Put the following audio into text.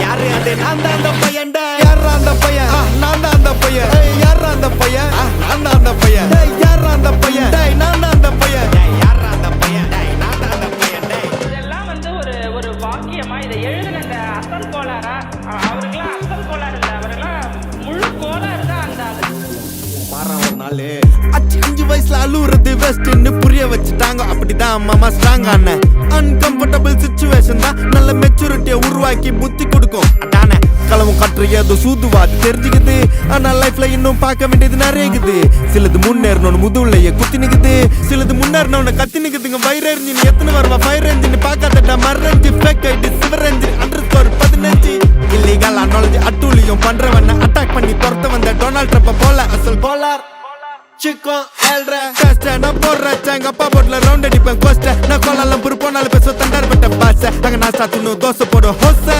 யாரு அது நான் தான் அந்த பையன் யாரா அந்த பையன் நான் தான் அந்த பையன் யாரா அந்த பையன் நான் தான் அந்த பையன் யாரா அந்த பையன் நான் தான் அந்த பையன் யாரா அந்த பையன் நான் தான் அந்த பையன் இதெல்லாம் வந்து ஒரு வாக்கியமா இதை எழுதின அந்த அசல் கோளாரா அவருக்கெல்லாம் அசல் கோளாறு இல்லை அவரெல்லாம் முழு கோளாறு தான் அந்த மாறான் ஒரு நாள் 5 வயசுல அழுவுறது வெஸ்ட்னு புரிய வச்சுட்டாங்க அப்படிதான் மாமா ஸ்ட்ராங் ஆன அன்கம்ஃபர்டபிள் சிச்சுவேஷன் தான் நல்ல மெச்சூரிட்டியை உருவாக்கி புத்தி கொடுக்கும் அதானே களவும் கற்று ஏதோ சூதுவாது தெரிஞ்சுக்குது ஆனா லைஃப்ல இன்னும் பார்க்க வேண்டியது நிறைய இருக்குது சிலது முன்னேறணும்னு முதுகுலையே குத்தி நிக்குது சிலது முன்னேறணும்னு கத்தி நிக்குதுங்க ஃபயர் என்ஜின் எத்தனை வருவா ஃபயர் என்ஜின் பார்க்காதடா மர்ரஞ்சி ஃபேக் ஐடி சிவர் என்ஜின் _15 இல்லீகல் நாலேஜ் அட்டூழியம் பண்றவன அட்டாக் பண்ணி துரத்த வந்த டொனால்ட் ட்ரம்ப் போல அசல் கோலார் Chico, elre Teste, நான் போடுறேன் எங்க அப்பா போட்ல ரவுண்ட் அடிப்பேன் கோஸ்ட நான் கோலாலம் புரு போனாலும் பேச தண்டார் பட்ட பாச அங்க நான் சாத்தினும் தோசை போடும் ஹோச